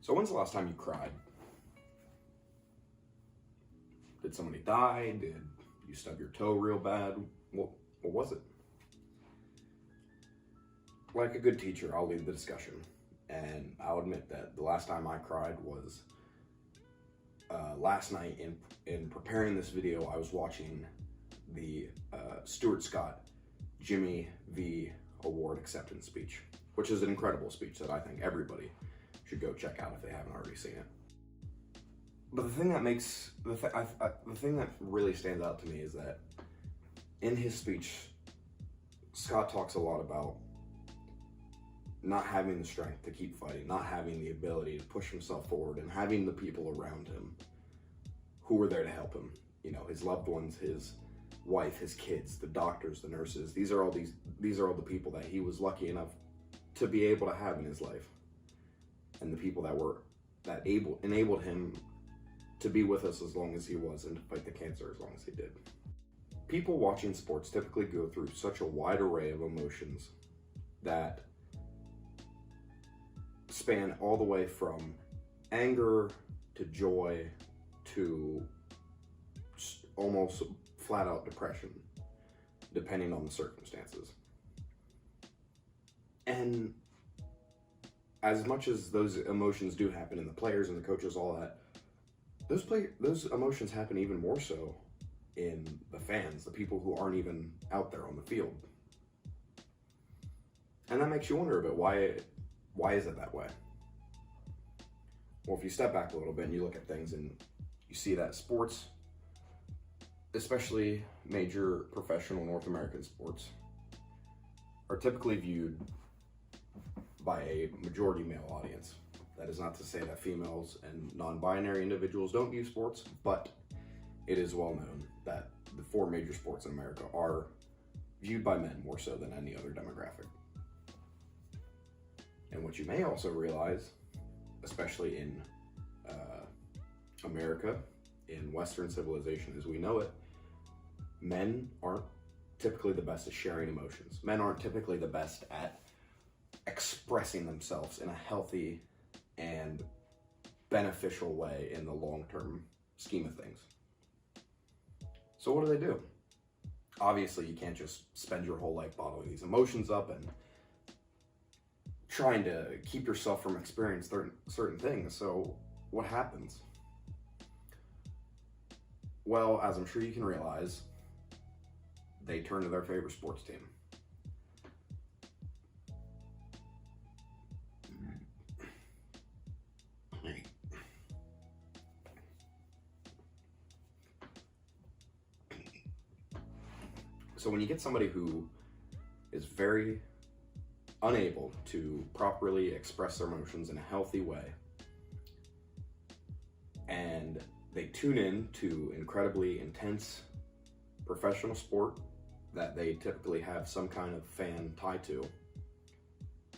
So when's the last time you cried? Did somebody die? Did you stub your toe real bad? What was it? Like a good teacher, I'll lead the discussion. And I'll admit that the last time I cried was last night. In preparing this video, I was watching the Stuart Scott Jimmy V Award acceptance speech, which is an incredible speech that I think everybody should go check out if they haven't already seen it. But the thing that makes the thing that really stands out to me is that in his speech, Scott talks a lot about not having the strength to keep fighting, not having the ability to push himself forward, and having the people around him who were there to help him. You know, his loved ones, his wife, his kids, the doctors, the nurses. These are all the people that he was lucky enough to be able to have in his life, and the people that enabled him to be with us as long as he was and to fight the cancer as long as he did. People watching sports typically go through such a wide array of emotions that span all the way from anger to joy to almost flat out depression, depending on the circumstances. And as much as those emotions do happen in the players and the coaches, all that, those emotions happen even more so in the fans, the people who aren't even out there on the field. And that makes you wonder a bit, why is it that way? Well, if you step back a little bit and you look at things and you see that sports, especially major professional North American sports, are typically viewed by a majority male audience. That is not to say that females and non-binary individuals don't view sports, but it is well known that the four major sports in America are viewed by men more so than any other demographic. And what you may also realize, especially in America, in Western civilization as we know it, men aren't typically the best at sharing emotions. Men aren't typically the best at expressing themselves in a healthy and beneficial way in the long-term scheme of things. So what do? Obviously, you can't just spend your whole life bottling these emotions up and trying to keep yourself from experiencing certain things. So what happens? Well, as I'm sure you can realize, they turn to their favorite sports team. So when you get somebody who is very unable to properly express their emotions in a healthy way, and they tune in to incredibly intense professional sport that they typically have some kind of fan tie to,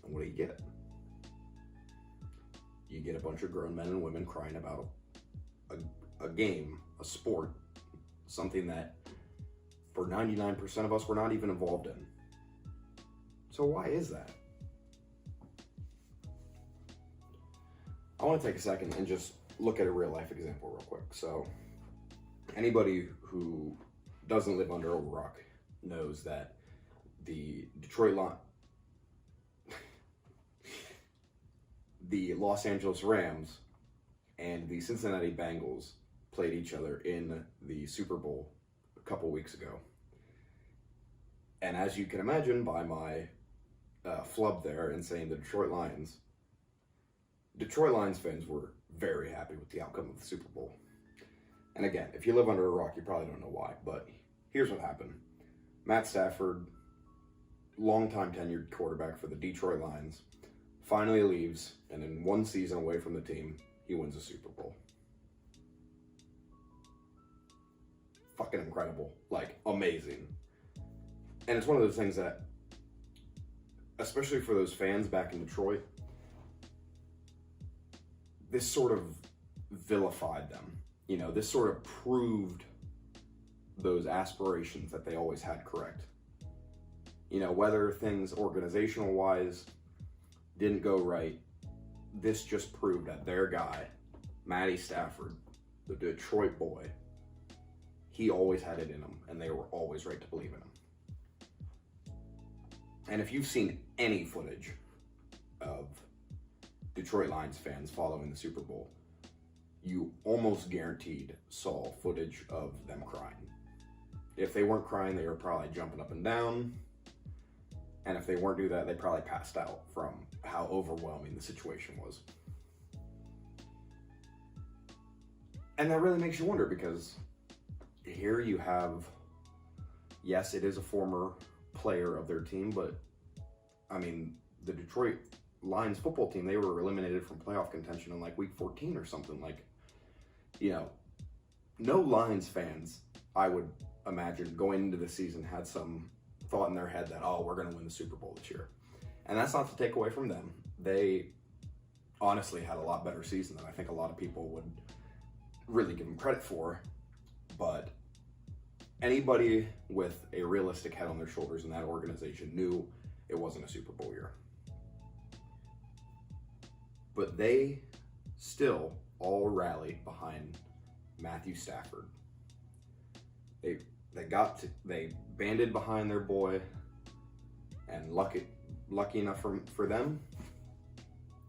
and what do you get? You get a bunch of grown men and women crying about a game, a sport, something that for 99% of us we're not even involved in. So why is that? I want to take a second and just look at a real life example real quick. So anybody who doesn't live under a rock knows that the the Los Angeles Rams and the Cincinnati Bengals played each other in the Super Bowl a couple weeks ago. And as you can imagine by my flub there and saying the Detroit Lions fans were very happy with the outcome of the Super Bowl. And again, if you live under a rock, you probably don't know why, but here's what happened. Matt Stafford, longtime tenured quarterback for the Detroit Lions, finally leaves, and in one season away from the team, he wins a Super Bowl. Fucking incredible. Like, amazing. And it's one of those things that, especially for those fans back in Detroit, this sort of vilified them. You know, this sort of proved those aspirations that they always had correct. You know, whether things organizational-wise didn't go right, this just proved that their guy, Matty Stafford, the Detroit boy, he always had it in him, and they were always right to believe in him. And if you've seen any footage of Detroit Lions fans following the Super Bowl, you almost guaranteed saw footage of them crying. If they weren't crying, they were probably jumping up and down. And if they weren't doing that, they probably passed out from how overwhelming the situation was. And that really makes you wonder, because here you have, yes, it is a former player of their team, but I mean, the Detroit Lions football team, they were eliminated from playoff contention in like week 14 or something. Like, you know, no Lions fans, I would imagine, going into the season had some thought in their head that, oh, we're going to win the Super Bowl this year. And that's not to take away from them. They honestly had a lot better season than I think a lot of people would really give them credit for. But anybody with a realistic head on their shoulders in that organization knew it wasn't a Super Bowl year. But they still all rallied behind Matthew Stafford. They banded behind their boy, and lucky enough for them,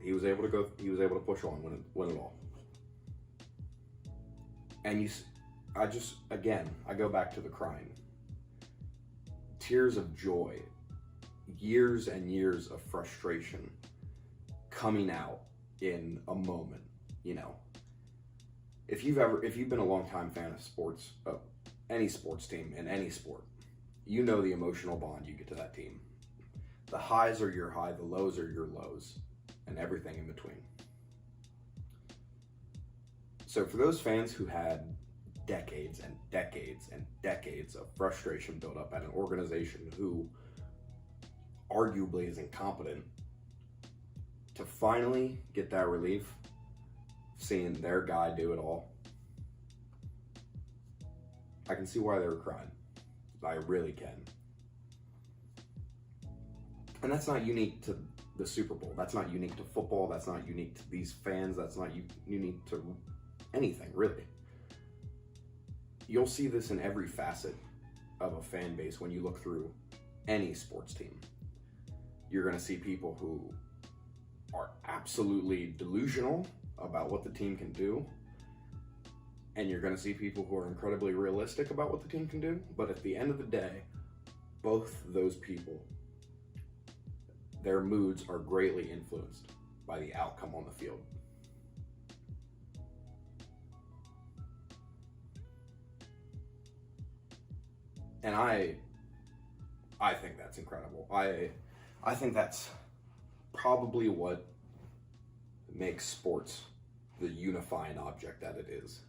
he was able to push on, win it all. And I go back to the crying. Tears of joy, years and years of frustration coming out in a moment, you know. If you've been a long time fan of sports, any sports team in any sport, you know the emotional bond you get to that team. The highs are your high, the lows are your lows, and everything in between. So for those fans who had decades and decades and decades of frustration built up at an organization who arguably is incompetent, to finally get that relief, seeing their guy do it all, I can see why they were crying. I really can. And that's not unique to the Super Bowl. That's not unique to football. That's not unique to these fans. That's not unique to anything, really. You'll see this in every facet of a fan base when you look through any sports team. You're going to see people who are absolutely delusional about what the team can do, and you're going to see people who are incredibly realistic about what the team can do. But at the end of the day, both those people, their moods are greatly influenced by the outcome on the field. And I think that's incredible. I think that's probably what makes sports the unifying object that it is.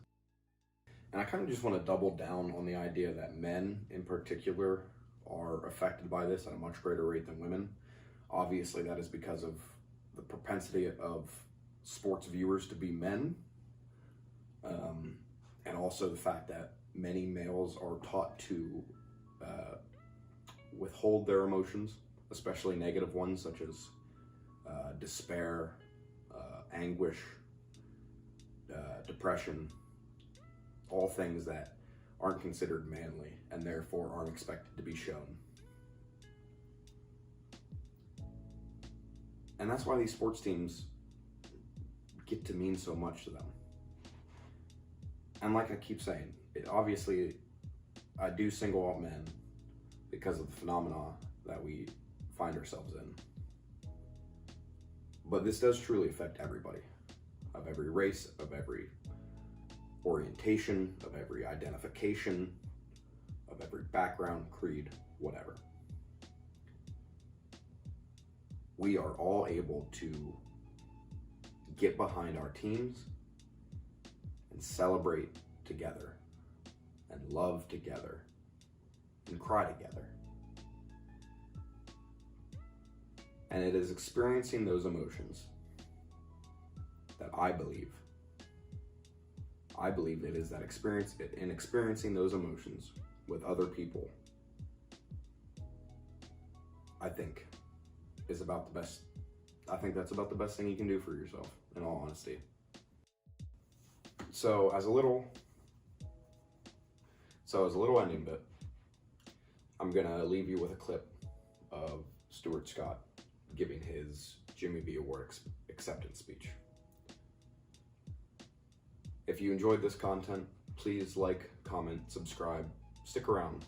And I kind of just want to double down on the idea that men in particular are affected by this at a much greater rate than women. Obviously, that is because of the propensity of sports viewers to be men, and also the fact that many males are taught to withhold their emotions, especially negative ones such as despair, anguish, depression, all things that aren't considered manly and therefore aren't expected to be shown. And that's why these sports teams get to mean so much to them. And like I keep saying, obviously I do single out men because of the phenomena that we find ourselves in. But this does truly affect everybody, of every race, of every orientation, of every identification, of every background, creed, whatever. We are all able to get behind our teams and celebrate together and love together and cry together. And it is experiencing those emotions that I believe it is that experience, in experiencing those emotions with other people, I think is about the best I think that's about the best thing you can do for yourself, in all honesty. So as a little ending bit, I'm gonna leave you with a clip of Stuart Scott giving his Jimmy V Award acceptance speech. If you enjoyed this content, please like, comment, subscribe, stick around.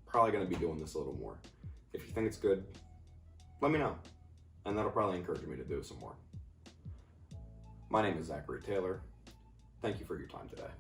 Probably gonna be doing this a little more. If you think it's good, let me know, and that'll probably encourage me to do some more. My name is Zachary Taylor. Thank you for your time today.